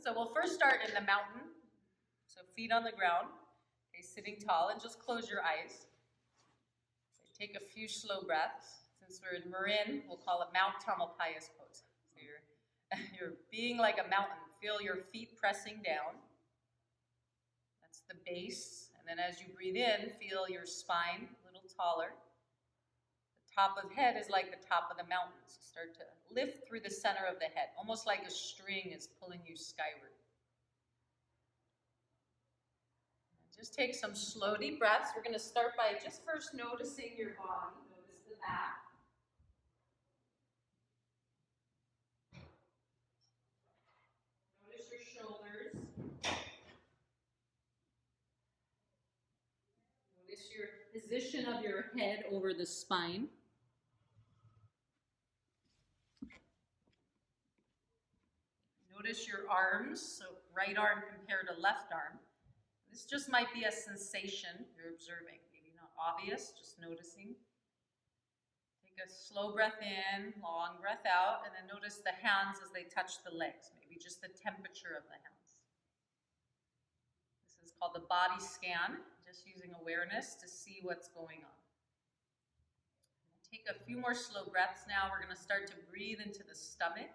So we'll first start in the mountain. So feet on the ground, okay, sitting tall, and just close your eyes. Okay, take a few slow breaths. Since we're in Marin, we'll call it Mount Tamalpais pose. So you're being like a mountain. Feel your feet pressing down. That's the base. And then as you breathe in, feel your spine a little taller. The top of the head is like the top of the mountain. So start to lift through the center of the head, almost like a string is pulling you skyward. Just take some slow, deep breaths. We're going to start by just first noticing your body. Notice the back. Notice your shoulders. Notice your position of your head over the spine. Notice your arms, so right arm compared to left arm. This just might be a sensation you're observing, maybe not obvious, just noticing. Take a slow breath in, long breath out, and then notice the hands as they touch the legs, maybe just the temperature of the hands. This is called the body scan, just using awareness to see what's going on. Take a few more slow breaths now. We're going to start to breathe into the stomach.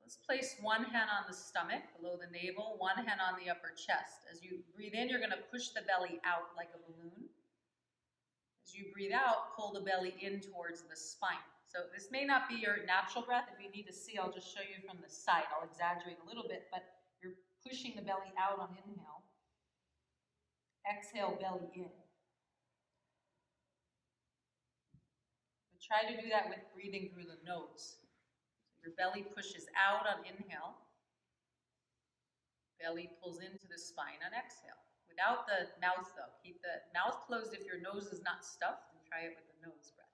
Let's place one hand on the stomach, below the navel, one hand on the upper chest. As you breathe in, you're going to push the belly out like a balloon. As you breathe out, pull the belly in towards the spine. So this may not be your natural breath. If you need to see, I'll just show you from the side. I'll exaggerate a little bit, but you're pushing the belly out on inhale. Exhale, belly in. But try to do that with breathing through the nose. Your belly pushes out on inhale. Belly pulls into the spine on exhale. Without the mouth though. Keep the mouth closed if your nose is not stuffed, and try it with the nose breath.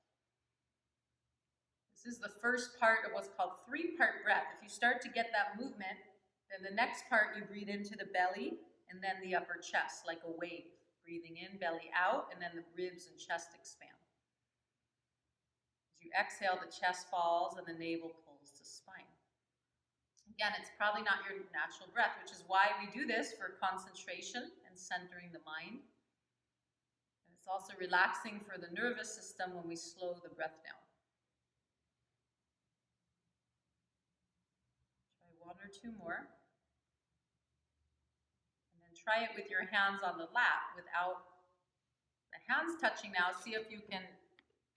This is the first part of what's called three-part breath. If you start to get that movement, then the next part you breathe into the belly and then the upper chest like a wave. Breathing in, belly out, and then the ribs and chest expand. As you exhale, the chest falls and the navel pulls to spine. Again, it's probably not your natural breath, which is why we do this for concentration and centering the mind. And it's also relaxing for the nervous system when we slow the breath down. Try one or two more. And then try it with your hands on the lap without the hands touching now. See if you can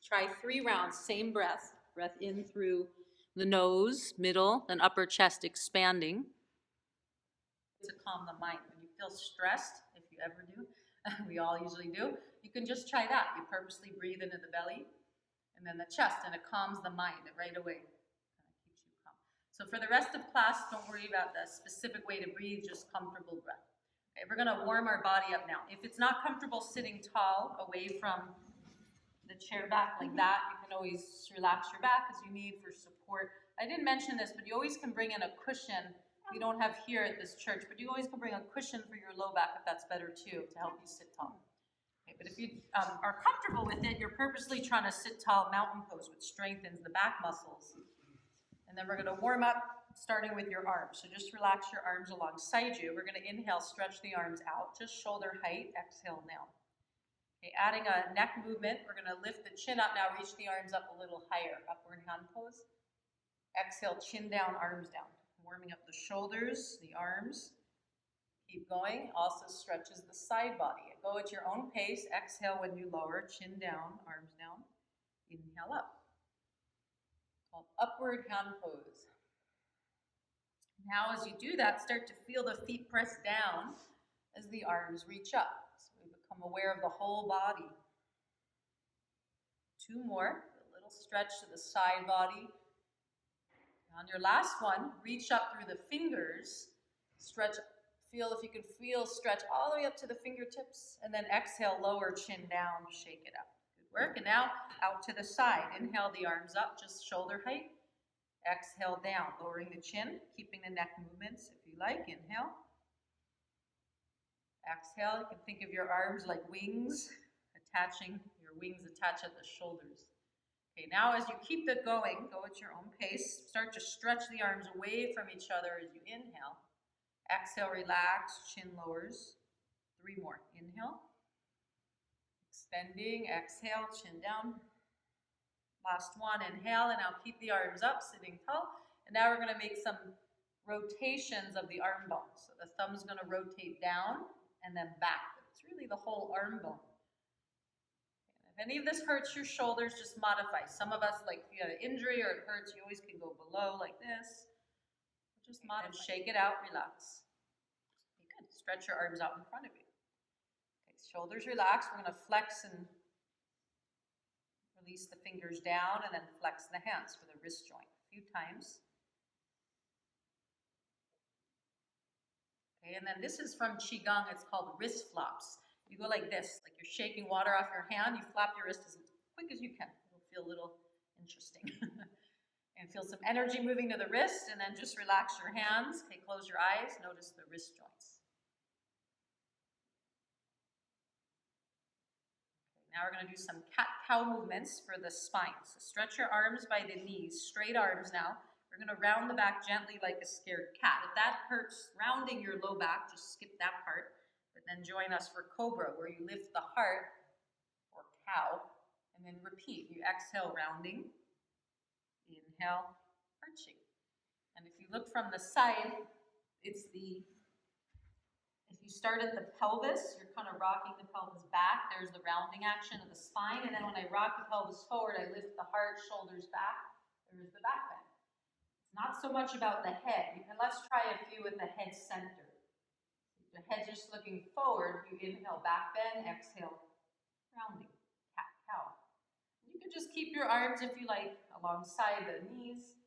try 3 rounds, same breath. Breath in through the nose, middle, then upper chest expanding. To calm the mind. When you feel stressed, if you ever do, we all usually do, you can just try that. You purposely breathe into the belly and then the chest, and it calms the mind right away. Kind of keeps you calm. So for the rest of class, don't worry about the specific way to breathe, just comfortable breath. Okay, we're going to warm our body up now. If it's not comfortable sitting tall away from the chair back like that, you can always relax your back as you need for support. I didn't mention this, but you always can bring in a cushion. We don't have here at this church, but you always can bring a cushion for your low back if that's better too, to help you sit tall. Okay, but if you are comfortable with it, you're purposely trying to sit tall mountain pose, which strengthens the back muscles. And then we're going to warm up starting with your arms. So just relax your arms alongside you. We're going to inhale, stretch the arms out, just shoulder height, exhale now. Okay, adding a neck movement, we're going to lift the chin up now, reach the arms up a little higher, upward hand pose. Exhale, chin down, arms down. Warming up the shoulders, the arms. Keep going, also stretches the side body. Go at your own pace, exhale when you lower, chin down, arms down. Inhale up. Called upward hand pose. Now as you do that, start to feel the feet press down as the arms reach up. Become aware of the whole body. 2 more, a little stretch to the side body. On your last one, reach up through the fingers, stretch, feel if you can feel, stretch all the way up to the fingertips, and then exhale, lower, chin down, shake it up. Good work, and now out to the side. Inhale the arms up, just shoulder height. Exhale down, lowering the chin, keeping the neck movements if you like. Inhale. Exhale, you can think of your arms like wings, your wings attach at the shoulders. Okay, now as you keep it going, go at your own pace. Start to stretch the arms away from each other as you inhale. Exhale, relax, chin lowers. 3 more. Inhale. Extending, exhale, chin down. Last one, inhale, and now keep the arms up, sitting tall. And now we're going to make some rotations of the arm bones. So the thumb's going to rotate down and then back. It's really the whole arm bone. If any of this hurts your shoulders, just modify. Some of us, like if you had an injury or it hurts, you always can go below like this. Just modify. And shake it out, relax. Okay, good. Stretch your arms out in front of you. Okay, shoulders relaxed. We're going to flex and release the fingers down and then flex the hands for the wrist joint a few times. Okay, and then this is from Qigong. It's called wrist flops. You go like this, like you're shaking water off your hand. You flap your wrist as quick as you can. It'll feel a little interesting. And feel some energy moving to the wrist, and then just relax your hands. Okay, close your eyes. Notice the wrist joints. Okay, now we're going to do some cat-cow movements for the spine. So stretch your arms by the knees. Straight arms now. We're going to round the back gently like a scared cat. If that hurts rounding your low back, just skip that part. But then join us for cobra, where you lift the heart, or cow, and then repeat. You exhale, rounding. Inhale, arching. And if you look from the side, if you start at the pelvis, you're kind of rocking the pelvis back. There's the rounding action of the spine. And then when I rock the pelvis forward, I lift the heart, shoulders back. There's the back bend. It's not so much about the head. Let's try a few with the head center. The head just looking forward, you inhale, back bend, exhale, rounding, cat-cow. You can just keep your arms, if you like, alongside the knees.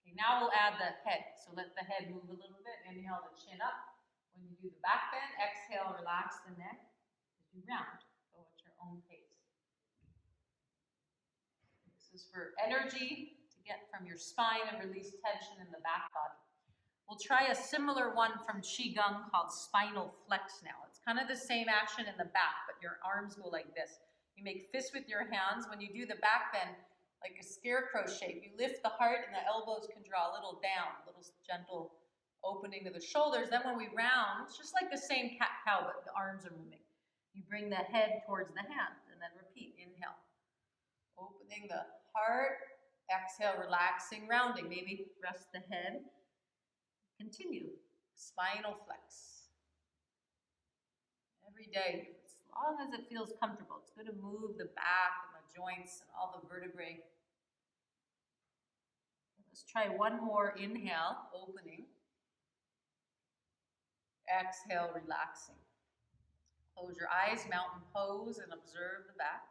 Okay, now we'll add the head. So let the head move a little bit. Inhale the chin up. When you do the back bend, exhale, relax the neck as you round. Go at your own pace. This is for energy to get from your spine and release tension in the back body. We'll try a similar one from Qigong called spinal flex now. It's kind of the same action in the back, but your arms go like this. You make fists with your hands. When you do the back bend, like a scarecrow shape, you lift the heart and the elbows can draw a little down, a little gentle opening to the shoulders. Then when we round, it's just like the same cat-cow, but the arms are moving. You bring the head towards the hands and then repeat. Inhale. Opening the heart. Exhale, relaxing, rounding. Maybe rest the head. Continue. Spinal flex. Every day, as long as it feels comfortable. It's good to move the back and the joints and all the vertebrae. Let's try one more. Inhale, opening. Exhale, relaxing. Close your eyes, mountain pose, and observe the back.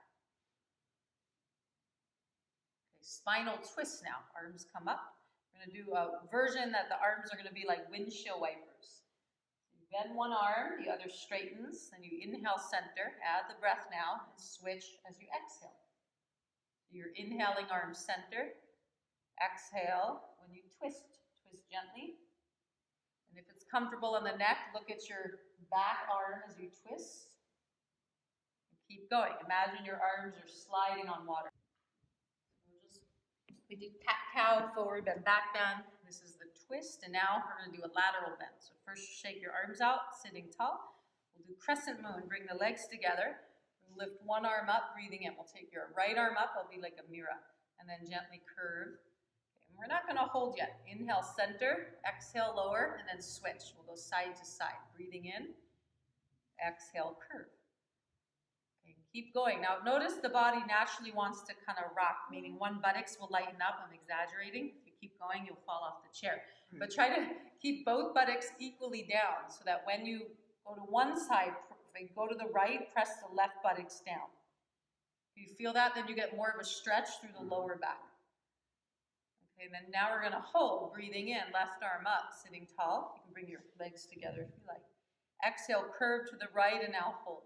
Okay, spinal twist now. Arms come up. We're going to do a version that the arms are going to be like windshield wipers. You bend one arm, the other straightens, then you inhale center, add the breath now, and switch as you exhale. So you're inhaling arm center, exhale. When you twist, twist gently. And if it's comfortable on the neck, look at your back arm as you twist. And keep going. Imagine your arms are sliding on water. We did cat-cow, forward bend, back bend. This is the twist, and now we're going to do a lateral bend. So first shake your arms out, sitting tall. We'll do crescent moon, bring the legs together. We'll lift one arm up, breathing in. We'll take your right arm up, it'll be like a mirror, and then gently curve. Okay, and we're not going to hold yet. Inhale, center, exhale, lower, and then switch. We'll go side to side, breathing in, exhale, curve. Keep going. Now notice the body naturally wants to kind of rock, meaning one buttocks will lighten up. I'm exaggerating. If you keep going, you'll fall off the chair. But try to keep both buttocks equally down so that when you go to one side, go to the right, press the left buttocks down. If you feel that, then you get more of a stretch through the lower back. Okay, and then now we're going to hold, breathing in, left arm up, sitting tall. You can bring your legs together if you like. Exhale, curve to the right, and now hold.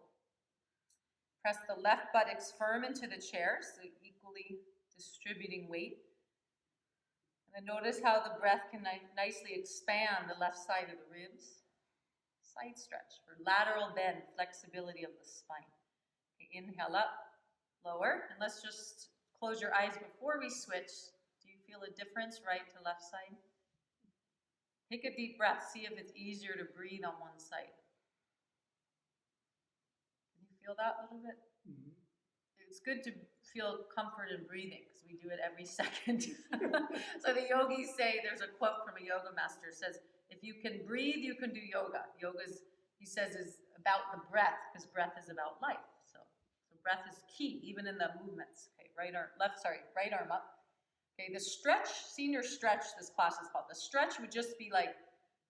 Press the left buttocks firm into the chair, so equally distributing weight. And then notice how the breath can nicely expand the left side of the ribs. Side stretch for lateral bend, flexibility of the spine. Okay, inhale up, lower, and let's just close your eyes before we switch. Do you feel a difference right to left side? Take a deep breath, see if it's easier to breathe on one side. Can you feel that a little bit? Mm-hmm. It's good to feel comfort in breathing because we do it every second. So the yogis say, there's a quote from a yoga master, says, if you can breathe, you can do yoga. Yoga's, he says, is about the breath because breath is about life. So breath is key, even in the movements. Okay, right arm up. Okay, the stretch, senior stretch, this class is called. The stretch would just be like,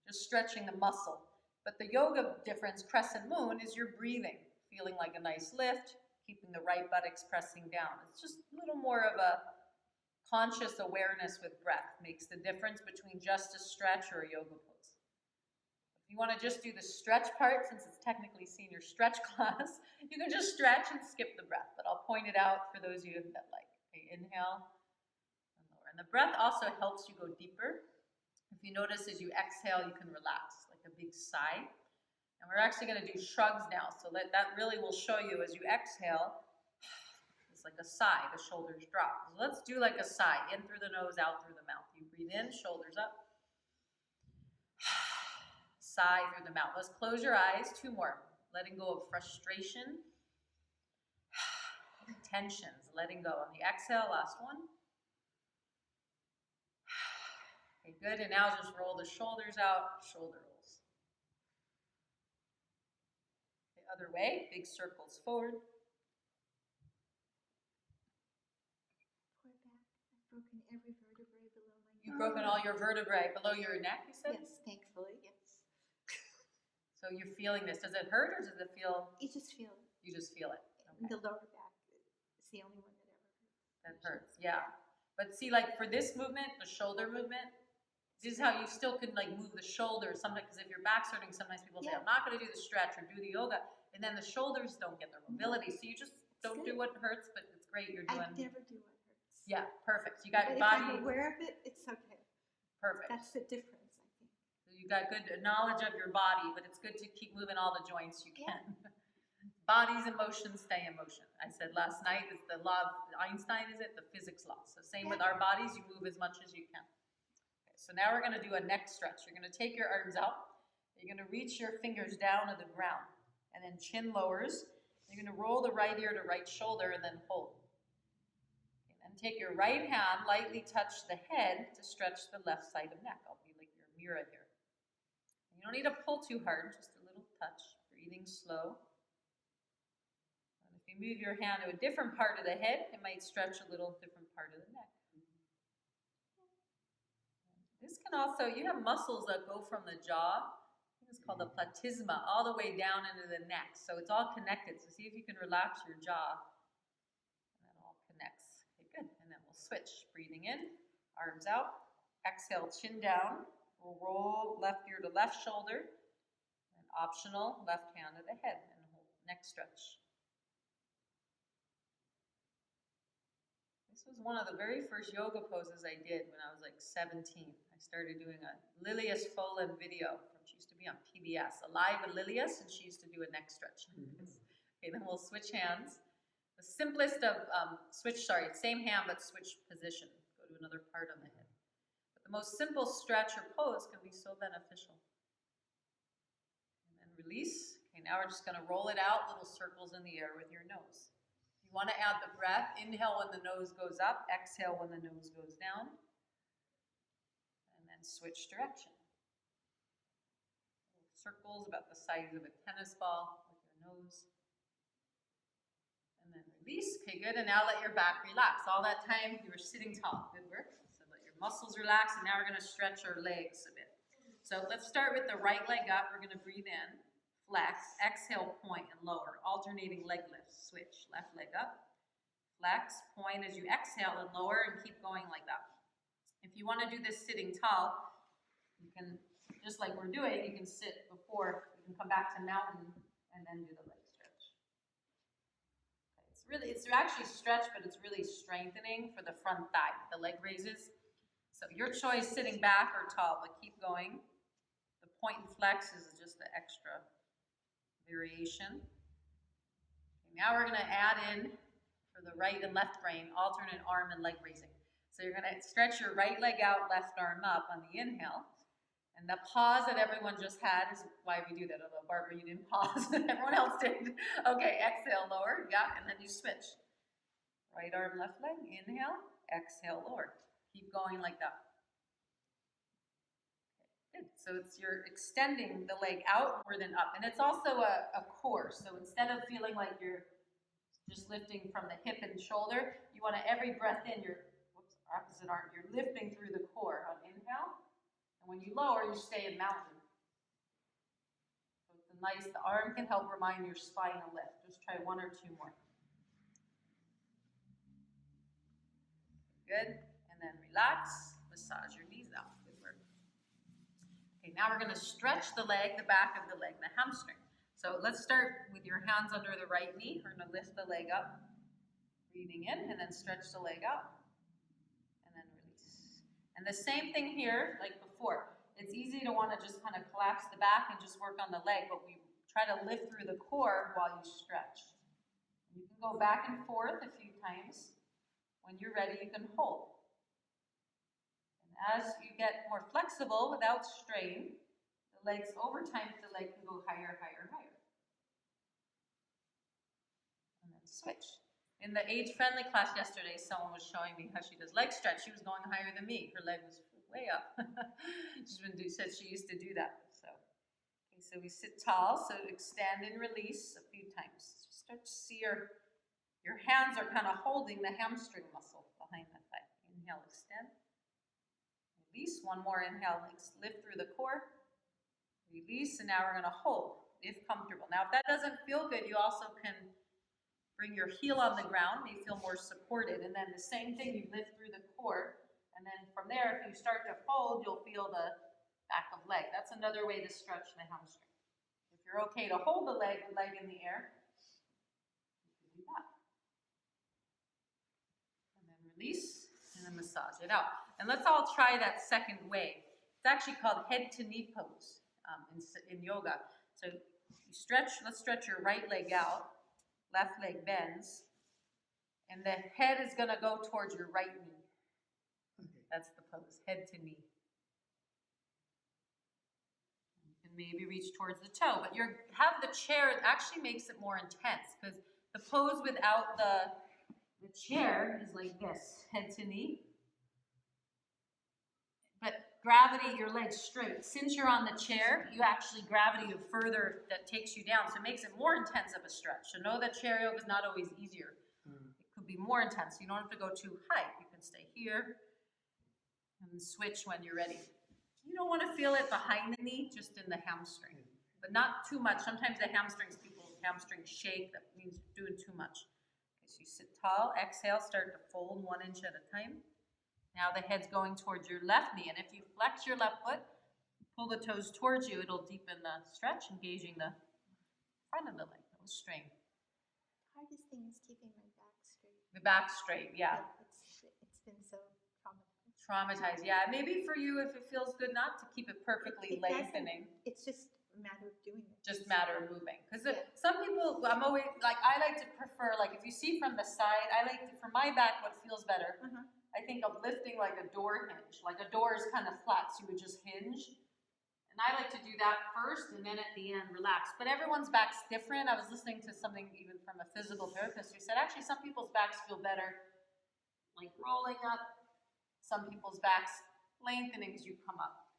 just stretching the muscle. But the yoga difference, crescent moon, is you're breathing, feeling like a nice lift, keeping the right buttocks pressing down. It's just a little more of a conscious awareness with breath. Makes the difference between just a stretch or a yoga pose. If you want to just do the stretch part, since it's technically senior stretch class, you can just stretch and skip the breath. But I'll point it out for those of you that like. Okay, inhale. And the breath also helps you go deeper. If you notice as you exhale, you can relax, like a big sigh. And we're actually going to do shrugs now. So that really will show you as you exhale, it's like a sigh, the shoulders drop. So let's do like a sigh, in through the nose, out through the mouth. You breathe in, shoulders up. Sigh through the mouth. Let's close your eyes, 2 more. Letting go of frustration, tensions, letting go. On the exhale, last one. Okay, good, and now just roll the shoulders out, shoulder rolls. The other way, big circles forward. Poor back. I've broken every vertebrae below my neck. You've broken all your vertebrae below your neck, you said? Yes, thankfully, yes. So you're feeling this. Does it hurt or does it feel? You just feel it. You just feel it. Okay. The lower back is the only one that ever hurts. That hurts, yeah. But see, like for this movement, the shoulder movement, this is how you still can like move the shoulders sometimes, because if your back's hurting, sometimes people say, I'm not going to do the stretch or do the yoga, and then the shoulders don't get their mobility. So you just don't do what hurts, but it's great you're doing. I never do what hurts. Yeah, perfect. So you got but body. if I'm aware of it, it's okay. Perfect. That's the difference, I think. So you got good knowledge of your body, but it's good to keep moving all the joints you can. Bodies in motion stay in motion. I said last night, it's the law of Einstein, is it? The physics law. So same with our bodies, you move as much as you can. So now we're going to do a neck stretch. You're going to take your arms out. You're going to reach your fingers down to the ground. And then chin lowers. You're going to roll the right ear to right shoulder and then hold. And then take your right hand, lightly touch the head to stretch the left side of neck. I'll be like your mirror here. You don't need to pull too hard, just a little touch. Breathing slow. And if you move your hand to a different part of the head, it might stretch a little different part of the neck. This can also, you have muscles that go from the jaw, I think it's called the platysma, all the way down into the neck. So it's all connected. So see if you can relax your jaw. And that all connects. Okay, good. And then we'll switch. Breathing in, arms out. Exhale, chin down. We'll roll left ear to left shoulder. And optional, left hand to the head. And hold neck stretch. This was one of the very first yoga poses I did when I was like 17. I started doing a Lilias Folan video. She used to be on PBS, Alive with Lilias, and she used to do a neck stretch. Okay, then we'll switch hands. The simplest of same hand but switch position. Go to another part on the head. But the most simple stretch or pose can be so beneficial. And then release. Okay, now we're just going to roll it out, little circles in the air with your nose. You want to add the breath. Inhale when the nose goes up. Exhale when the nose goes down. And then switch direction. Circles about the size of a tennis ball with your nose. And then release. Okay, good. And now let your back relax. All that time you were sitting tall. Good work. So let your muscles relax. And now we're going to stretch our legs a bit. So let's start with the right leg up. We're going to breathe in. Flex, exhale, point, and lower. Alternating leg lifts. Switch, left leg up. Flex, point as you exhale and lower, and keep going like that. If you want to do this sitting tall, you can, just like we're doing, you can sit before, you can come back to mountain, and then do the leg stretch. Okay, it's actually stretch, but it's really strengthening for the front thigh, the leg raises. So your choice, sitting back or tall, but keep going. The point and flex is just the extra variation. Okay, Now we're gonna add in, for the right and left brain, alternate arm and leg raising. So you're gonna stretch your right leg out, left arm up on the inhale. And the pause that everyone just had is why we do that. Although Barbara, you didn't pause, everyone else did. Okay, exhale, lower, yeah, and then you switch. Right arm, left leg, inhale, exhale, lower. Keep going like that. Good. So you're extending the leg out more than up. And it's also a core. So instead of feeling like you're just lifting from the hip and shoulder, you want to, every breath in, you're, opposite arm, you're lifting through the core on inhale. And when you lower, you stay in mountain. So it's nice, the arm can help remind your spine to lift. Just try one or two more. Good. And then relax, massage your knees out. Good work. Okay, now we're going to stretch the leg, the back of the leg, the hamstring. So let's start with your hands under the right knee. We're going to lift the leg up, breathing in, and then stretch the leg out. And the same thing here, like before. It's easy to want to just kind of collapse the back and just work on the leg, but we try to lift through the core while you stretch. You can go back and forth a few times. When you're ready, you can hold. And as you get more flexible without strain, the legs, over time, the leg can go higher, higher, higher. And then switch. In the age-friendly class yesterday, someone was showing me how she does leg stretch. She was going higher than me. Her leg was way up. Said she used to do that. So, okay, so we sit tall. So extend and release a few times. Just start to see your hands are kind of holding the hamstring muscle behind the thigh. Inhale, extend. Release. One more inhale. Lift through the core. Release. And now we're going to hold, if comfortable. Now, if that doesn't feel good, you also can bring your heel on the ground, may feel more supported. And then the same thing, you lift through the core. And then from there, if you start to fold, you'll feel the back of leg. That's another way to stretch the hamstring. If you're okay to hold the leg in the air, you can do that. And then release, and then massage it out. And let's all try that second way. It's actually called head to knee pose in yoga. So you stretch, let's stretch your right leg out. Left leg bends, and the head is going to go towards your right knee. Okay. That's the pose, head to knee. You can maybe reach towards the toe, but have the chair, it actually makes it more intense, because the pose without the chair is like this, head to knee. But gravity, your legs straight. Since you're on the chair, you actually, gravity further, that takes you down. So it makes it more intense of a stretch. So know that chair yoga is not always easier. It could be more intense. You don't have to go too high. You can stay here and switch when you're ready. You don't want to feel it behind the knee, just in the hamstring. But not too much. Sometimes the hamstrings shake. That means you're doing too much. Okay, so you sit tall. Exhale, start to fold 1 inch at a time. Now the head's going towards your left knee, and if you flex your left foot, pull the toes towards you, it'll deepen the stretch, engaging the front of the leg. It'll strain. The hardest thing is keeping my back straight. The back straight, yeah. It's been so traumatized. Traumatized, yeah. Maybe for you, if it feels good not to keep it perfectly lengthening. It's just a matter of doing it. Just matter of moving. Because some people, I'm always, like, I like to prefer, like, if you see from the side, I like to, for my back, what feels better, I think of lifting like a door hinge. Like a door is kind of flat, so you would just hinge. And I like to do that first, and then at the end, relax. But everyone's back's different. I was listening to something even from a physical therapist who said, actually, some people's backs feel better like rolling up. Some people's backs lengthening as you come up.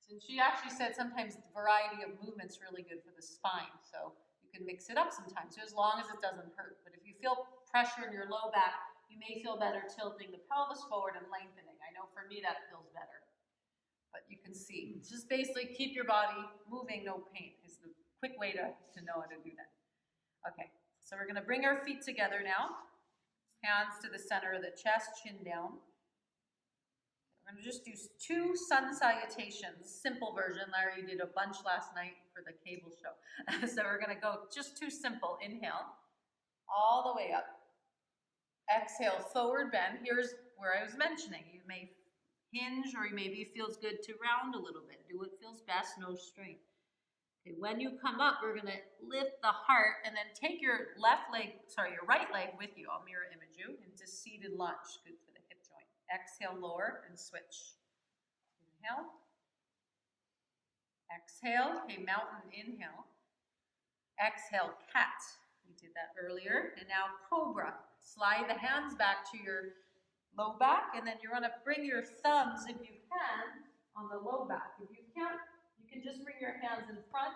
And she actually said sometimes the variety of movement's really good for the spine. So you can mix it up sometimes, so as long as it doesn't hurt. But if you feel pressure in your low back, you may feel better tilting the pelvis forward and lengthening. I know for me that feels better. But you can see, just basically keep your body moving, no pain is the quick way to know how to do that. Okay, so we're going to bring our feet together now. Hands to the center of the chest, chin down. We're going to just do 2 sun salutations, simple version. Larry did a bunch last night for the cable show. So we're going to go just 2 simple. Inhale, all the way up. Exhale, forward bend. Here's where I was mentioning. You may hinge, or maybe it feels good to round a little bit. Do what feels best, no strain. Okay, when you come up, we're gonna lift the heart and then take your your right leg with you. I'll mirror image you into seated lunge. Good for the hip joint. Exhale, lower and switch. Inhale. Exhale. Okay, mountain inhale. Exhale, cat. We did that earlier. And now cobra. Slide the hands back to your low back, and then you're gonna bring your thumbs, if you can, on the low back. If you can't, you can just bring your hands in front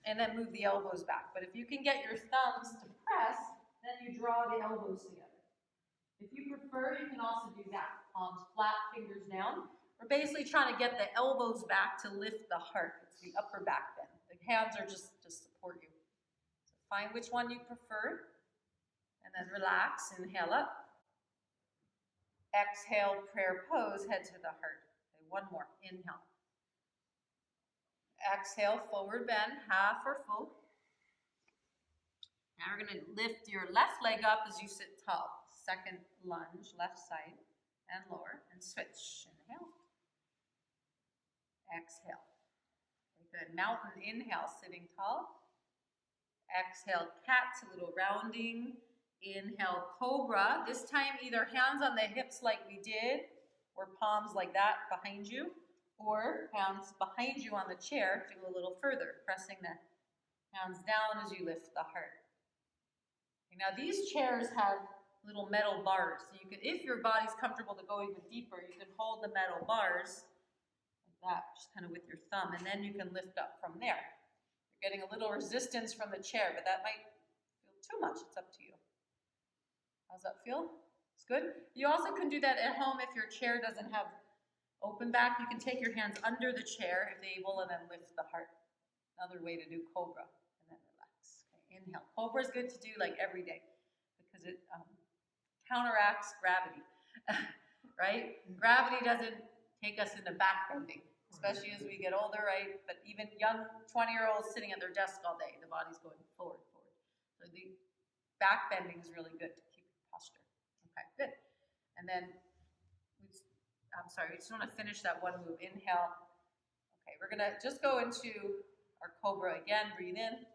and then move the elbows back. But if you can get your thumbs to press, then you draw the elbows together. If you prefer, you can also do that. Palms flat, fingers down. We're basically trying to get the elbows back to lift the heart. It's the upper back bend. The hands are just to support you. So find which one you prefer, and then relax. Inhale up. Exhale, prayer pose, head to the heart. Okay, one more. Inhale. Exhale, forward bend, half or full. Now we're going to lift your left leg up as you sit tall. Second lunge, left side, and lower, and switch. Inhale. Exhale. Very good. Mountain inhale, sitting tall. Exhale, cat, a little rounding. Inhale, cobra. This time either hands on the hips like we did, or palms like that behind you, or hands behind you on the chair to go a little further, pressing the hands down as you lift the heart. Okay, now these chairs have little metal bars. So you can, if your body's comfortable to go even deeper, you can hold the metal bars like that, just kind of with your thumb, and then you can lift up from there. You're getting a little resistance from the chair, but that might feel too much. It's up to you. How's that feel? It's good. You also can do that at home if your chair doesn't have open back. You can take your hands under the chair if able, and then lift the heart. Another way to do cobra, and then relax. Okay, inhale. Cobra is good to do like every day because it counteracts gravity, right? Gravity doesn't take us into back bending, especially as we get older, right? But even young 20-year-olds sitting at their desk all day, the body's going forward. So the back bending is really good to keep your posture. Okay, good. And then we just want to finish that one move. Inhale. Okay, we're going to just go into our cobra again. Breathe in,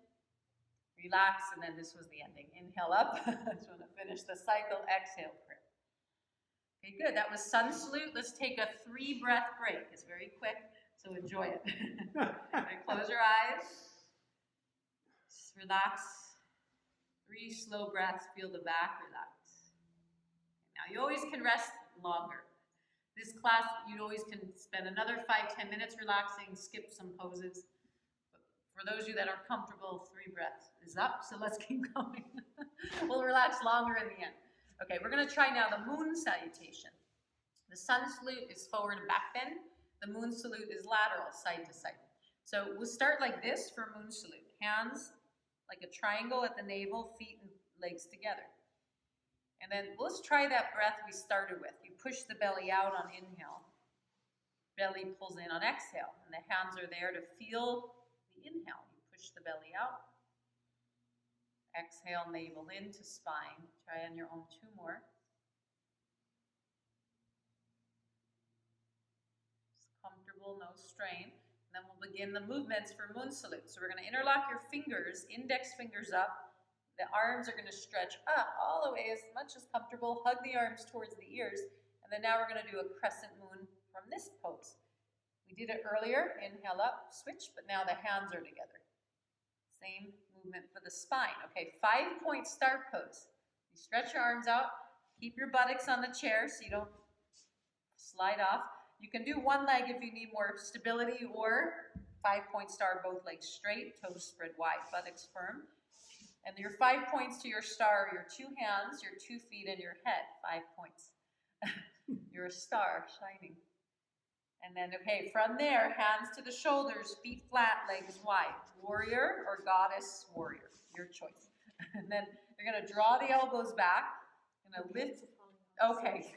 relax, and then this was the ending. Inhale up. Just want to finish the cycle. Exhale, prayer. Okay, good. That was sun salute. Let's take a 3-breath break. It's very quick, so enjoy it. Okay, close your eyes. Just relax. 3 slow breaths. Feel the back. Relax. Now you always can rest longer. This class, you always can spend another 5-10 minutes relaxing, skip some poses. But for those of you that are comfortable, 3 breaths is up, so let's keep going. We'll relax longer in the end. Okay, we're gonna try now the moon salutation. The sun salute is forward and back bend. The moon salute is lateral, side to side. So we'll start like this for moon salute. Hands like a triangle at the navel, feet and legs together. And then let's try that breath we started with. You push the belly out on inhale. Belly pulls in on exhale. And the hands are there to feel the inhale. You push the belly out. Exhale, navel into spine. Try on your own 2 more. Just comfortable, no strain. And then we'll begin the movements for moon salute. So we're going to interlock your fingers, index fingers up. The arms are going to stretch up all the way as much as comfortable. Hug the arms towards the ears. And then now we're going to do a crescent moon from this pose. We did it earlier. Inhale up, switch, but now the hands are together. Same movement for the spine. Okay, 5-point star pose. You stretch your arms out. Keep your buttocks on the chair so you don't slide off. You can do one leg if you need more stability, or 5-point star, both legs straight, toes spread wide, buttocks firm. And your 5 points to your star are your 2 hands, your 2 feet, and your head. 5 points. You're a star shining. And then, okay, from there, hands to the shoulders, feet flat, legs wide. Warrior or goddess warrior, your choice. And then you're going to draw the elbows back. Going to lift. Okay.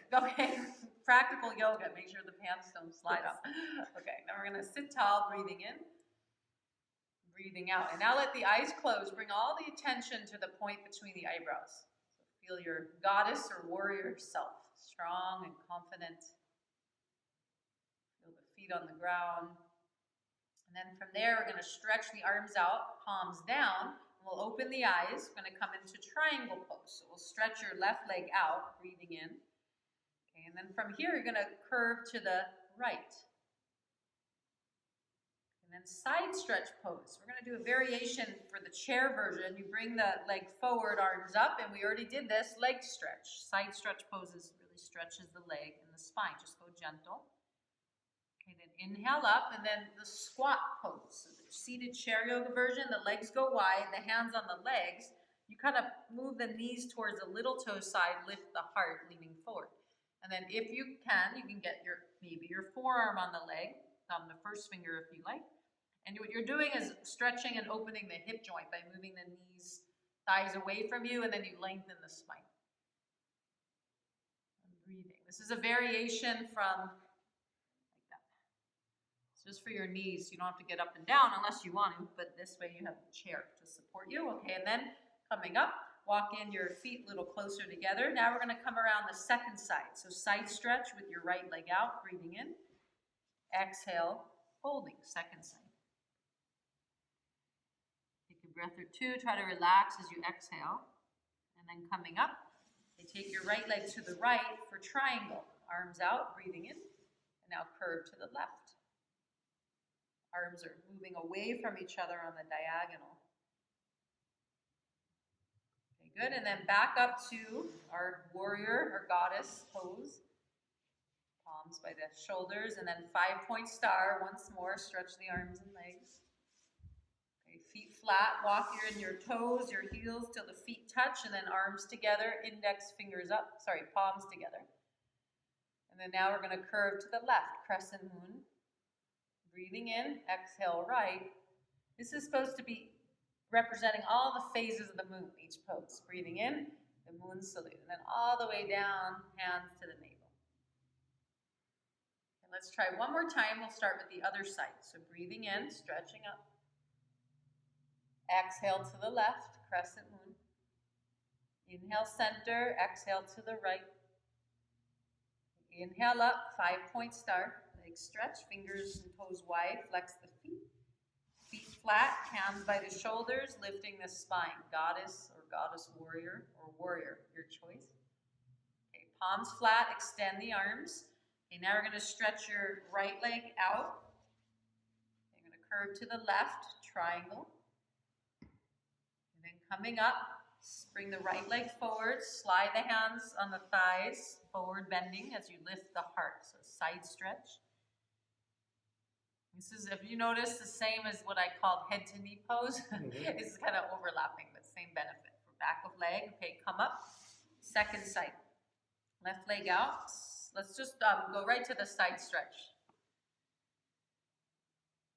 Practical yoga. Make sure the pants don't slide off. Okay, now we're going to sit tall, breathing in. Breathing out. And now let the eyes close. Bring all the attention to the point between the eyebrows. So feel your goddess or warrior self, strong and confident. Feel the feet on the ground. And then from there, we're going to stretch the arms out, palms down. We'll open the eyes. We're going to come into triangle pose. So we'll stretch your left leg out, breathing in. Okay, and then from here, you're going to curve to the right. And then side stretch pose. We're going to do a variation for the chair version. You bring the leg forward, arms up, and we already did this leg stretch. Side stretch poses really stretches the leg and the spine. Just go gentle. Okay, then inhale up, and then the squat pose. So the seated chair yoga version, the legs go wide, the hands on the legs. You kind of move the knees towards the little toe side, lift the heart, leaning forward. And then if you can get maybe your forearm on the leg, the first finger if you like. And what you're doing is stretching and opening the hip joint by moving the knees, thighs away from you, and then you lengthen the spine. And breathing. This is a variation from just for your knees. You don't have to get up and down unless you want to, but this way you have the chair to support you. Okay, and then coming up, walk in your feet a little closer together. Now we're going to come around the second side. So side stretch with your right leg out, breathing in. Exhale, holding, second side. Take a breath or two. Try to relax as you exhale. And then coming up, you take your right leg to the right for triangle. Arms out, breathing in. And now curve to the left. Arms are moving away from each other on the diagonal. Okay, good. And then back up to our warrior or goddess pose. Palms by the shoulders. And then 5-point star. Once more, stretch the arms and legs. Okay, feet flat. Walk your toes, your heels till the feet touch. And then arms together, index fingers up. Palms together. And then now we're going to curve to the left. Crescent moon. Breathing in, exhale right. This is supposed to be representing all the phases of the moon, each pose. Breathing in, the moon salute. And then all the way down, hands to the navel. And let's try one more time. We'll start with the other side. So breathing in, stretching up. Exhale to the left, crescent moon. Inhale center, exhale to the right. Inhale up, 5-point star. Legs stretch, fingers and toes wide, flex the feet. Feet flat, hands by the shoulders, lifting the spine. Goddess or goddess warrior or warrior, your choice. Okay, palms flat, extend the arms. Okay, now we're going to stretch your right leg out. You're going to curve to the left, triangle. And then coming up, bring the right leg forward, slide the hands on the thighs, forward bending as you lift the heart. So side stretch. This is, if you notice, the same as what I called head to knee pose. It's kind of overlapping, but same benefit. For back of leg, okay, come up. Second side. Left leg out. Let's just go right to the side stretch.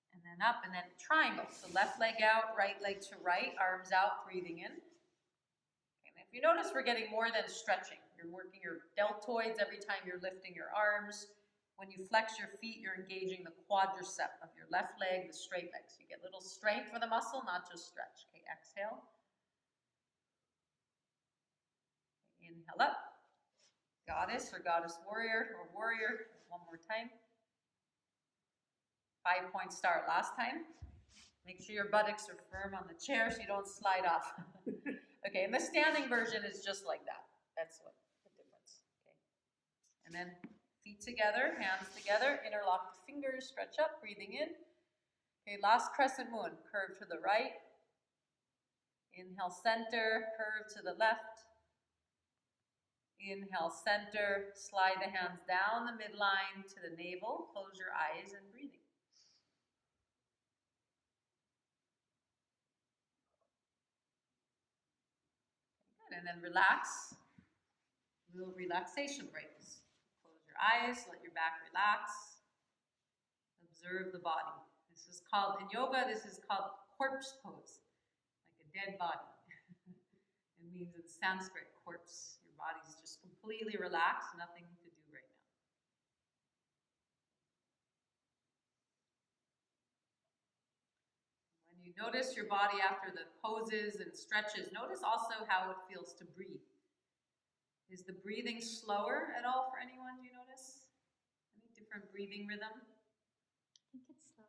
And then up, and then triangle. So left leg out, right leg to right, arms out, breathing in. And if you notice, we're getting more than stretching. You're working your deltoids every time you're lifting your arms. When you flex your feet, you're engaging the quadricep of your left leg, the straight leg. So you get a little strength for the muscle, not just stretch. Okay, exhale. Inhale up. Goddess or goddess warrior or warrior. One more time. 5-point star last time. Make sure your buttocks are firm on the chair so you don't slide off. Okay, and the standing version is just like that. That's what the difference. Okay. And then feet together, hands together, interlock the fingers, stretch up, breathing in. Okay, last crescent moon, curve to the right. Inhale, center, curve to the left. Inhale, center, slide the hands down the midline to the navel, close your eyes and breathing. Good, and then relax. Little relaxation breaks. Eyes, let your back relax. Observe the body. This is called, in yoga, this is called corpse pose, like a dead body. It means in Sanskrit, corpse. Your body's just completely relaxed, nothing to do right now. When you notice your body after the poses and stretches, notice also how it feels to breathe. Is the breathing slower at all for anyone, do you notice? Any different breathing rhythm? I think it's slower.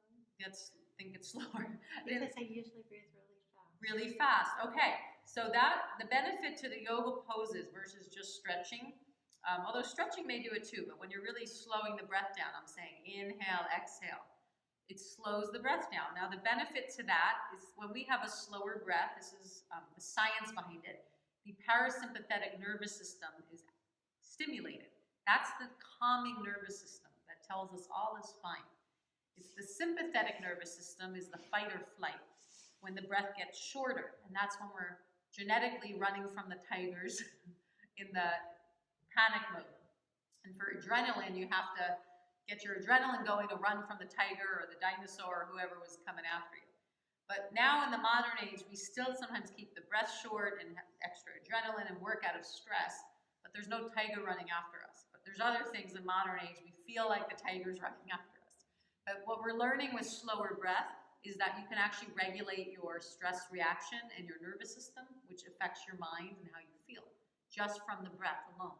think it's slower. Because I usually breathe really fast. Really fast. Okay, so that the benefit to the yoga poses versus just stretching, although stretching may do it too, but when you're really slowing the breath down, I'm saying inhale, exhale, it slows the breath down. Now the benefit to that is when we have a slower breath, this is the science behind it, the parasympathetic nervous system is stimulated. That's the calming nervous system that tells us all is fine. It's the sympathetic nervous system is the fight or flight, when the breath gets shorter, and that's when we're genetically running from the tigers in the panic mode. And for adrenaline, you have to get your adrenaline going to run from the tiger or the dinosaur or whoever was coming after you. But now in the modern age, we still sometimes keep the breath short and have extra adrenaline and work out of stress, but there's no tiger running after us. But there's other things in modern age, we feel like the tiger's running after us. But what we're learning with slower breath is that you can actually regulate your stress reaction and your nervous system, which affects your mind and how you feel, just from the breath alone.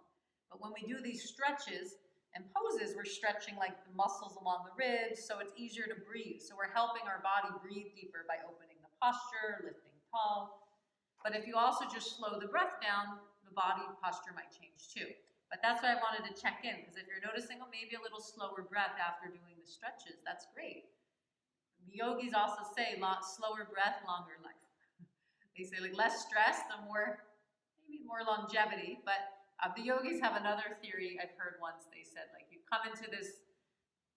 But when we do these stretches and poses, we're stretching like the muscles along the ribs, so it's easier to breathe. So we're helping our body breathe deeper by opening the posture, lifting tall. But if you also just slow the breath down, the body posture might change too. But that's why I wanted to check in, because if you're noticing maybe a little slower breath after doing the stretches, that's great. The yogis also say slower breath, longer life. They say like less stress, the more, maybe more longevity. But the yogis have another theory I've heard once. They said like you come into this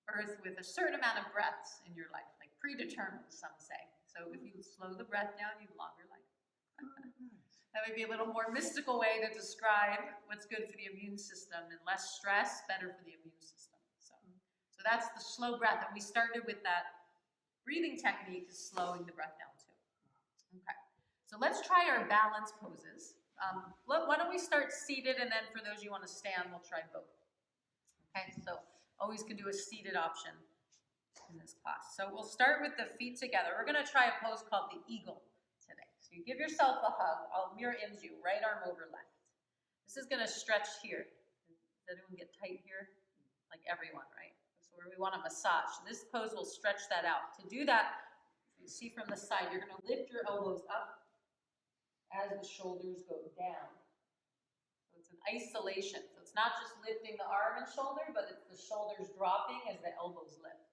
earth with a certain amount of breaths in your life, like predetermined, some say. So if you slow the breath down, you have a longer life. That would be a little more mystical way to describe what's good for the immune system, and less stress, better for the immune system. So that's the slow breath. And we started with that breathing technique is slowing the breath down too. Okay, so let's try our balance poses. Why don't we start seated, and then for those you want to stand, we'll try both. Okay, so always can do a seated option in this class. So we'll start with the feet together. We're going to try a pose called the eagle today. So you give yourself a hug. I'll mirror image you, right arm over left. This is going to stretch here. Does anyone get tight here? Like everyone, right? Where we want to massage. So this pose will stretch that out. To do that, you see from the side, you're going to lift your elbows up as the shoulders go down. So it's an isolation. So it's not just lifting the arm and shoulder, but it's the shoulders dropping as the elbows lift.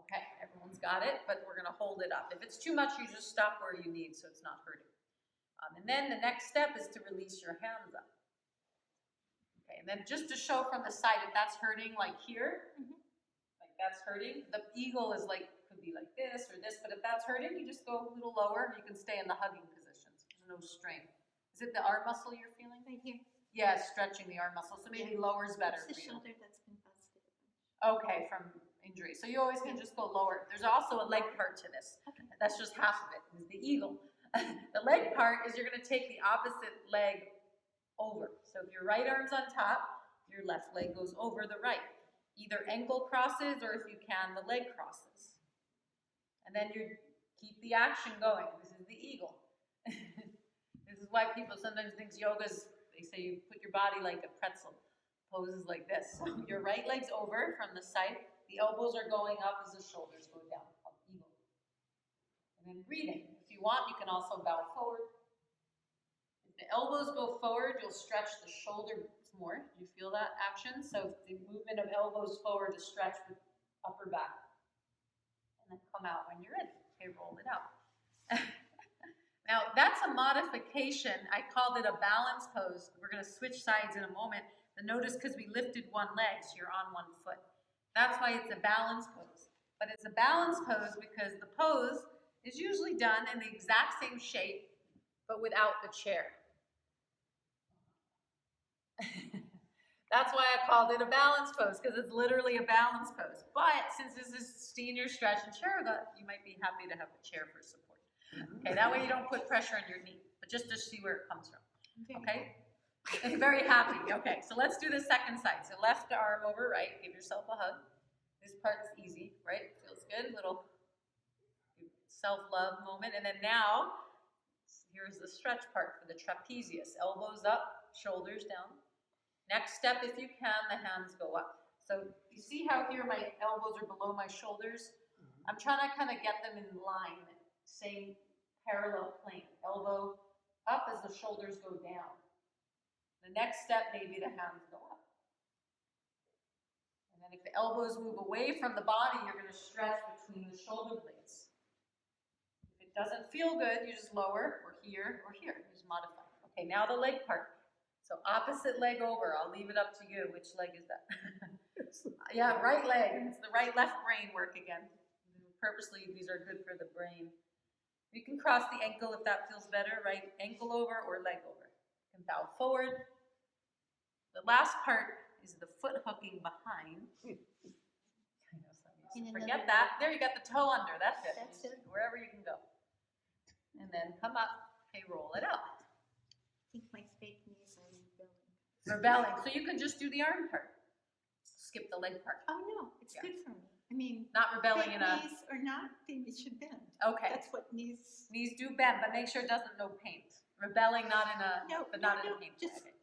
Okay, everyone's got it, but we're going to hold it up. If it's too much, you just stop where you need so it's not hurting. And then the next step is to release your hands up. Okay, and then just to show from the side, if that's hurting, like here, like that's hurting, the eagle is like, could be like this or this, but if that's hurting, you just go a little lower. You can stay in the hugging position. So there's no strain. Is it the arm muscle you're feeling? Right here. Yeah, stretching the arm muscle, so maybe lower's better It's the for you. shoulder that's been busted. Okay, from injury. So you always can just go lower. There's also a leg part to this. Okay. That's just half of it, is the eagle. The leg part is you're going to take the opposite leg over. So if your right arm's on top, your left leg goes over the right. Either ankle crosses, or if you can, the leg crosses. And then you keep the action going. This is the eagle. This is why people sometimes think yoga's, they say you put your body like a pretzel. Poses like this. So your right leg's over from the side. The elbows are going up as the shoulders go down. Eagle. And then breathing. If you want, you can also bow forward. The elbows go forward, you'll stretch the shoulder more. You feel that action? So the movement of elbows forward to stretch with upper back. And then come out when you're ready. Okay, roll it out. Now, that's a modification. I called it a balance pose. We're going to switch sides in a moment. But notice because we lifted one leg, so you're on one foot. That's why it's a balance pose. But it's a balance pose because the pose is usually done in the exact same shape, but without the chair. That's why I called it a balance pose, because it's literally a balance pose. But since this is senior stretch and chair, you might be happy to have a chair for support. Okay, that way you don't put pressure on your knee, but just to see where it comes from. Okay? I'm very happy. Okay, so let's do the second side. So left arm over right, give yourself a hug. This part's easy, right? Feels good, little self-love moment. And then now, here's the stretch part for the trapezius. Elbows up, shoulders down. Next step, if you can, the hands go up. So you see how here my elbows are below my shoulders? I'm trying to kind of get them in line, same parallel plane. Elbow up as the shoulders go down. The next step may be the hands go up. And then if the elbows move away from the body, you're going to stretch between the shoulder blades. If it doesn't feel good, you just lower or here or here. You just modify. Okay, now the leg part. So opposite leg over. I'll leave it up to you. Which leg is that? Yeah, right leg. It's the right-left brain work again. Purposely, these are good for the brain. You can cross the ankle if that feels better. Right ankle over or leg over. You can bow forward. The last part is the foot hooking behind. Forget that. There, you got the toe under. That's it. That's it. Wherever you can go. And then come up. Okay, roll it out. I think my fake knees are rebelling. Rebelling. So you can just do the arm part. Skip the leg part. Oh, no, it's good for me. I mean, Not rebelling in fake a. knees or not, they should bend. Okay. That's what knees. Knees do bend, but make sure it doesn't no paint. Rebelling, not in a, No, but not no, in a pain. just- Okay.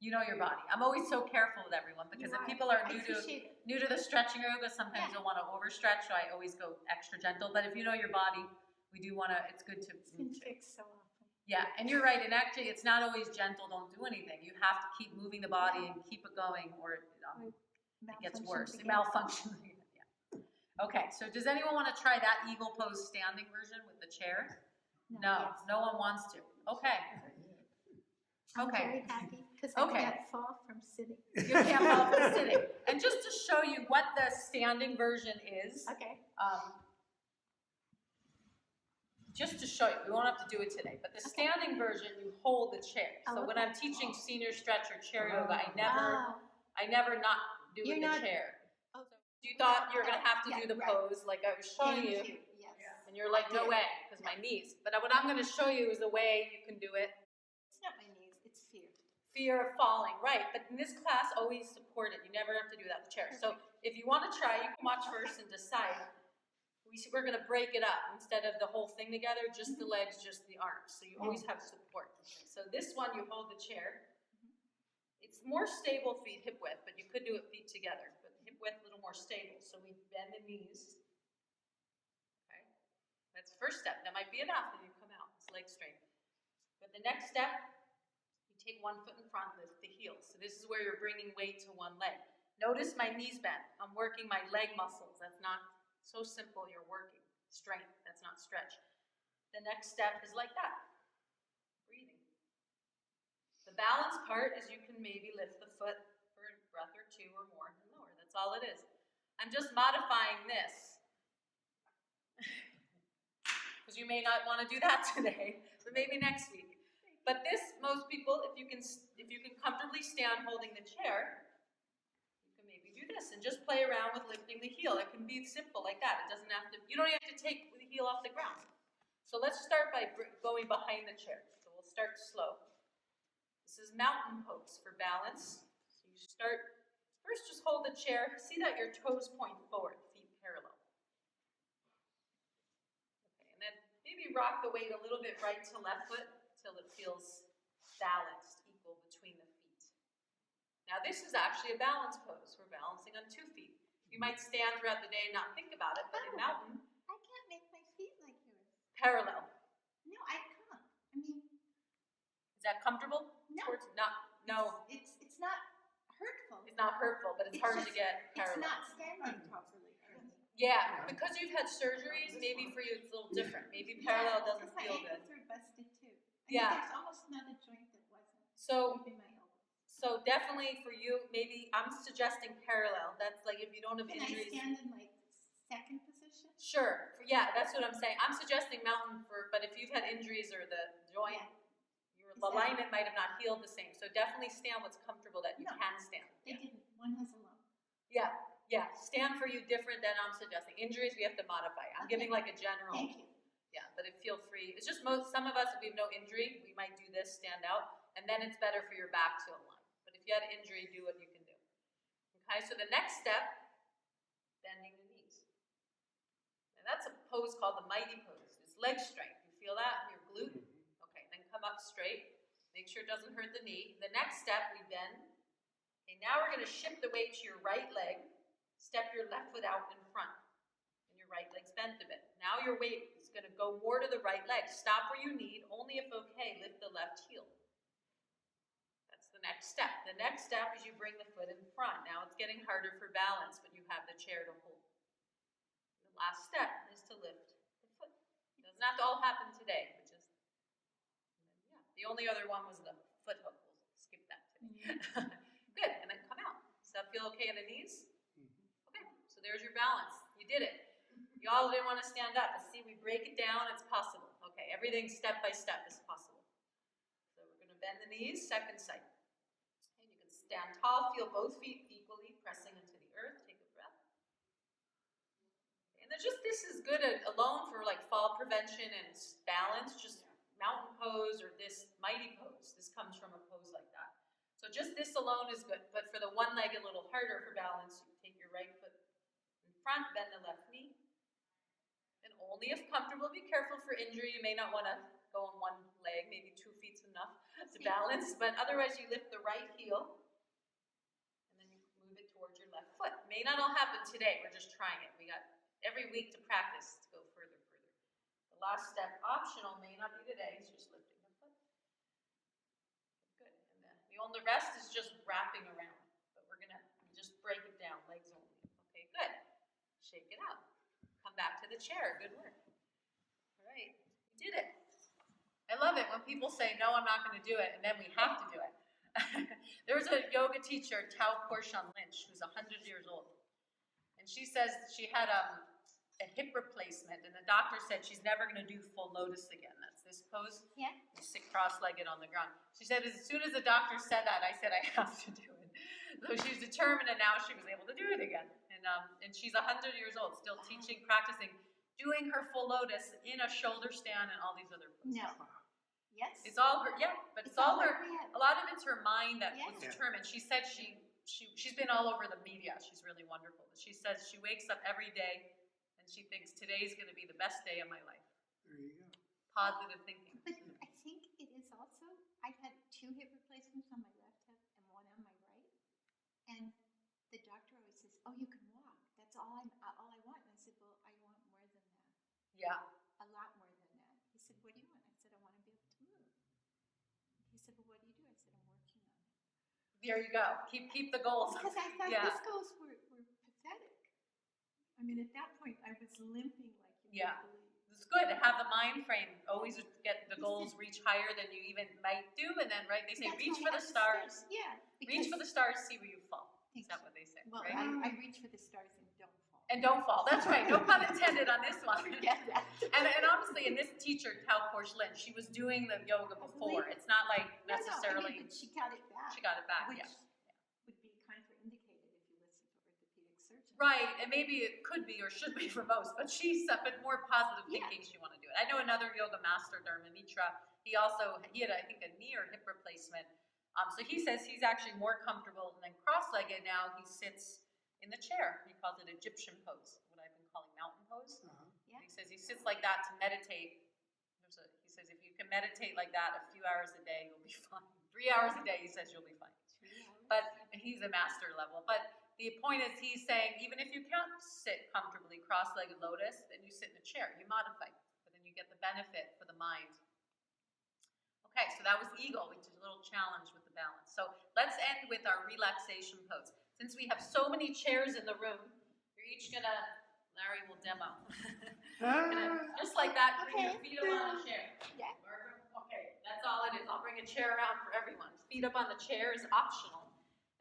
You know your body. I'm always so careful with everyone because if people are new to the stretching yoga, sometimes Yeah. you'll want to overstretch. So I always go extra gentle. But if you know your body, we do want to. It's good to. It's been fixed so often. Yeah, and you're right. And actually, it's not always gentle. Don't do anything. You have to keep moving the body and keep it going, or it gets worse. It malfunctions. Yeah. Okay. So does anyone want to try that eagle pose standing version with the chair? No, no one wants to. Okay. I'm Okay. very happy because I Okay. can't fall from sitting. You can't fall from sitting. And just to show you what the standing version is, Okay. just to show you, we won't have to do it today, but the standing version, you hold the chair. So when I'm teaching senior stretch or chair yoga, I never not do You're the not- chair. Oh, You thought you were gonna have to yeah, do the right. pose like I was showing Thank you, Yes. and you're like, no way, because my knees. But what I'm gonna show you is the way you can do it. It's not my knees, it's fear. Fear of falling, right? But in this class, always support it. You never have to do that with chair. So if you want to try, you can watch first and decide. We're going to break it up instead of the whole thing together, just the legs, just the arms. So you always have support. So this one, you hold the chair. It's more stable feet hip width, but you could do it feet together. But hip width a little more stable. So we bend the knees. Okay, that's the first step. That might be enough, and you come out. It's leg straight. But the next step. Take one foot in front, lift the heels. So this is where you're bringing weight to one leg. Notice my knees bent. I'm working my leg muscles. That's not so simple. You're working strength. That's not stretch. The next step is like that. Breathing. The balance part is you can maybe lift the foot for a breath or two or more and lower. That's all it is. I'm just modifying this. Because you may not want to do that today, but maybe next week. But this, most people, if you can comfortably stand holding the chair, you can maybe do this and just play around with lifting the heel. It can be simple like that. It doesn't have to. You don't have to take the heel off the ground. So let's start by going behind the chair. So we'll start slow. This is mountain pose for balance. So you start first. Just hold the chair. See that your toes point forward, feet parallel. Okay, and then maybe rock the weight a little bit right to left foot. Till it feels balanced, equal between the feet. Now this is actually a balance pose. We're balancing on 2 feet. You might stand throughout the day and not think about it, but in mountain, I can't make my feet like yours. parallel. No, I can't. I mean, Is that comfortable? No. No. It's not hurtful. It's not hurtful, but it's hard to get It's parallel. not standing properly. Yeah, because you've had surgeries, maybe for you it's a little different. Maybe parallel doesn't feel good. My ankles are busted too. Yeah. There's almost not a joint that wasn't. So Even my elbow. So definitely for you, maybe I'm suggesting parallel. That's like if you don't have Can I injuries. stand in like second position? Sure. Yeah, that's what I'm saying. I'm suggesting mountain but if you've had injuries or the joint, your alignment might have not healed the same. So definitely stand what's comfortable that you can stand. They didn't. One has a lump. Yeah. Stand for you different than I'm suggesting. Injuries we have to modify. I'm giving like a general. Thank you. Yeah, but feel free. It's just some of us, if we have no injury, we might do this, stand out, and then it's better for your back to align. But if you had injury, do what you can do. Okay, so the next step, bending the knees. And that's a pose called the mighty pose. It's leg strength. You feel that in your glute? Okay, then come up straight. Make sure it doesn't hurt the knee. The next step, we bend. Okay, now we're going to shift the weight to your right leg. Step your left foot out in front. And your your right leg's bent a bit. Now your weight is going to go more to the right leg. Stop where you need, only if okay, lift the left heel. That's the next step. The next step is you bring the foot in front. Now it's getting harder for balance, but you have the chair to hold. The last step is to lift the foot. It doesn't have to all happen today, but just, yeah. The only other one was the foot hook. We'll skip that today. Good, and then come out. Does that feel okay in the knees? Okay, so there's your balance. You did it. You all didn't want to stand up, but see, we break it down, it's possible. Okay, everything step by step is possible. So we're going to bend the knees, second side. And you can stand tall, feel both feet equally pressing into the earth. Take a breath. And then this is good alone for like fall prevention and balance, just mountain pose or this mighty pose. This comes from a pose like that. So just this alone is good, but for the one leg a little harder for balance, you take your right foot in front, bend the left knee. And only if comfortable, be careful for injury. You may not want to go on one leg, maybe 2 feet's enough to balance, but otherwise you lift the right heel and then you move it towards your left foot. May not all happen today, we're just trying it. We got every week to practice to go further. The last step, optional, may not be today, it's just lifting the foot. Good, and then the rest is just wrapping around, but we're going to just break it down, legs only. Okay, good. Shake it out. Come back to the chair. Good work. All right. You did it. I love it when people say, no, I'm not going to do it, and then we have to do it. There was a yoga teacher, Tao Porchon Lynch, who's 100 years old. And she says she had a hip replacement, and the doctor said she's never going to do full lotus again. That's this pose. Yeah. You sit cross-legged on the ground. She said as soon as the doctor said that, I said I have to do it. So she was determined, and now she was able to do it again. And she's 100 years old, still teaching, practicing, doing her full lotus in a shoulder stand and all these other poses. No. Yes. It's all her, yeah, but it's all her. A lot of it's her mind that was determined. She said she's been all over the media. She's really wonderful. She says she wakes up every day and she thinks today's going to be the best day of my life. There you go. Positive thinking. But I think it is also, I've had 2 hip replacements on my left hip and 1 on my right. And the doctor always says, oh, you can walk. That's all I want. And I said, well, I want more than that. Yeah. A lot more than that. He said, what do you want? I said, I want to be able to move. He said, well, what do you do? I said, I'm working on it. There you go. Keep the goals. Because I thought these goals were pathetic. I mean, at that point, I was limping like you wouldn't believe. It's good to have the mind frame. Always get the goals reach higher than you even might do. And then, right, they say reach for the stars. Yeah. Reach for the stars, see where you fall. Is that what they say? Well, right? I reach for the stars and don't fall. And don't fall. That's right. No pun intended on this one. Forget that. And honestly, in this teacher, Tao Porchon Lynch, she was doing the yoga before. It's not like necessarily. No, but she got it back. She got it back, which yeah. would be contraindicated if you listen to orthopedic surgeons. Right, and maybe it could be or should be for most, but but more positive thinking she want to do it. I know another yoga master, Dharma Mitra, he had, I think, a knee or hip replacement. So he says he's actually more comfortable, and then cross-legged now he sits in the chair. He calls it Egyptian pose, what I've been calling mountain pose. Yeah. He says he sits like that to meditate. He says if you can meditate like that a few hours a day, you'll be fine. 3 hours a day, he says you'll be fine. But he's a master level. But the point is he's saying even if you can't sit comfortably cross-legged lotus, then you sit in a chair. You modify, but then you get the benefit for the mind. Okay, so that was eagle, which is a little challenge with the balance. So let's end with our relaxation pose. Since we have so many chairs in the room, you're each gonna, Larry will demo. Just like that, bring your feet up on the chair. Yeah. Okay, that's all it is. I'll bring a chair around for everyone. Feet up on the chair is optional.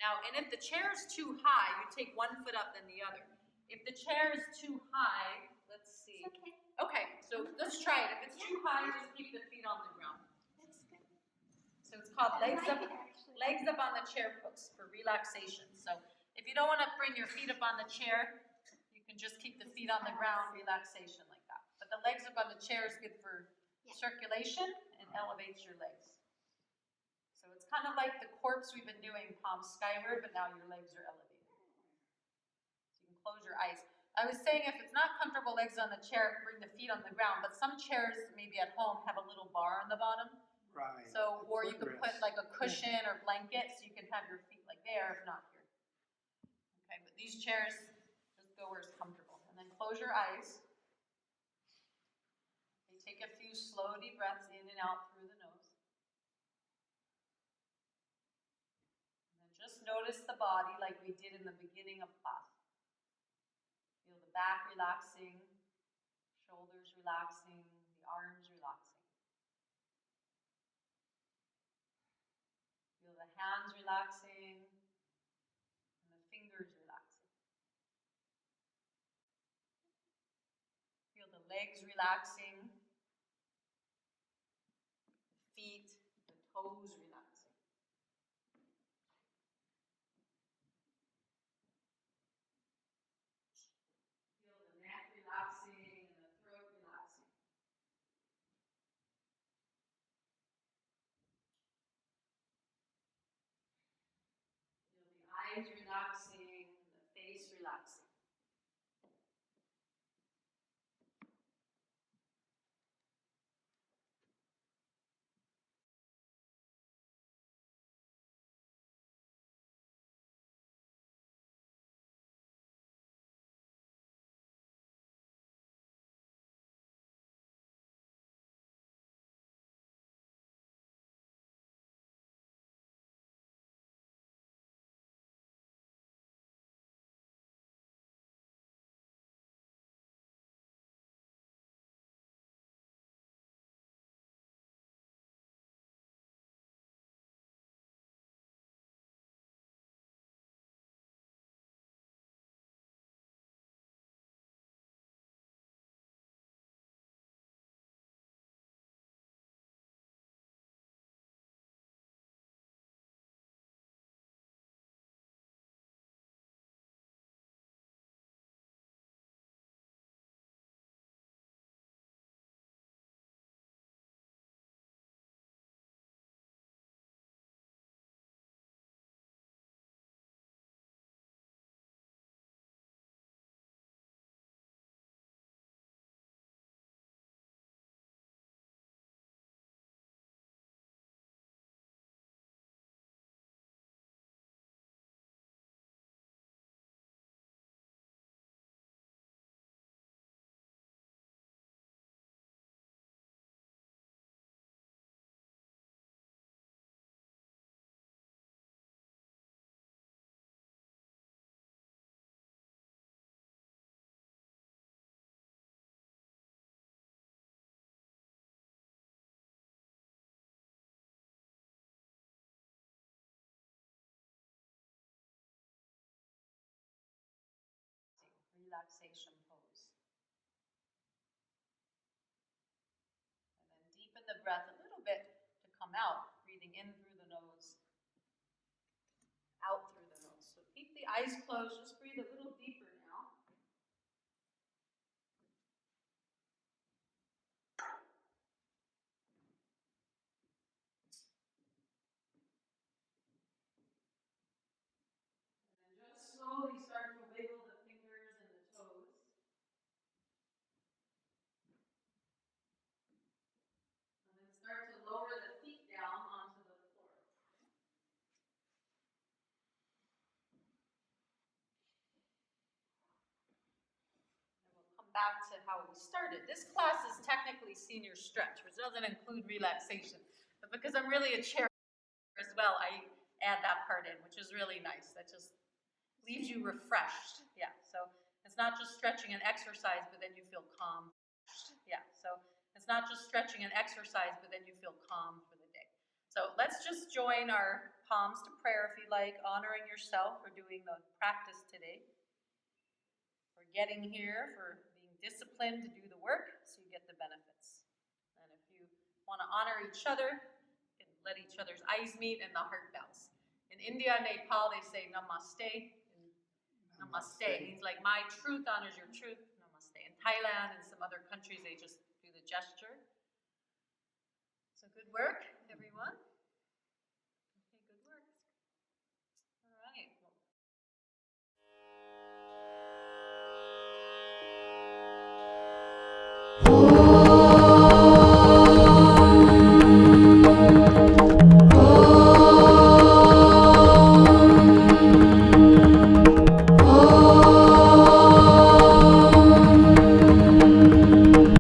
Now, and if the chair is too high, you take one foot up then the other. If the chair is too high, let's see. Okay, so let's try it. If it's too high, just keep the feet on the ground. So it's called legs up on the chair pose for relaxation. So if you don't want to bring your feet up on the chair, you can just keep the feet on the ground, relaxation like that. But the legs up on the chair is good for circulation and elevates your legs. So it's kind of like the corpse we've been doing, palms skyward, but now your legs are elevated. So you can close your eyes. I was saying if it's not comfortable legs on the chair, bring the feet on the ground, but some chairs, maybe at home, have a little bar on the bottom. Right. So, or you could put like a cushion or blanket so you can have your feet like there, if not here. Okay, but these chairs, just go where it's comfortable. And then close close your eyes. You take a few slow, deep breaths in and out through the nose. And then just notice the body like we did in the beginning of class. Feel the back relaxing, shoulders relaxing, the arms relaxing. Feel the hands relaxing and the fingers relaxing. Feel the legs relaxing, the feet, the toes relaxing. Feel the neck relaxing and the throat relaxing. Feel the eyes relaxing and the face relaxing. Relaxation pose. And then deepen the breath a little bit to come out, breathing in through the nose, out through the nose. So keep the eyes closed, just breathe a little deeper now. And then just slowly start to wiggle the fingers and the toes. And then start to lower the feet down onto the floor. And we'll come back to how we started. This class is technically senior stretch, which doesn't include relaxation. But because I'm really a chair as well, I add that part in, which is really nice. That just leaves you refreshed. Yeah, so it's not just stretching and exercise, but then you feel calm. Yeah, so it's not just stretching and exercise, but then you feel calm for the day. So let's just join our palms to prayer if you like, honoring yourself for doing the practice today, for getting here, for being disciplined to do the work so you get the benefits. And if you want to honor each other, you can let each other's eyes meet and the heart bows. In India and Nepal, they say namaste. Namaste means like my truth honors your truth. Namaste. In Thailand and some other countries, they just do the gesture. So good work, everyone. Okay, good work. All right. Oh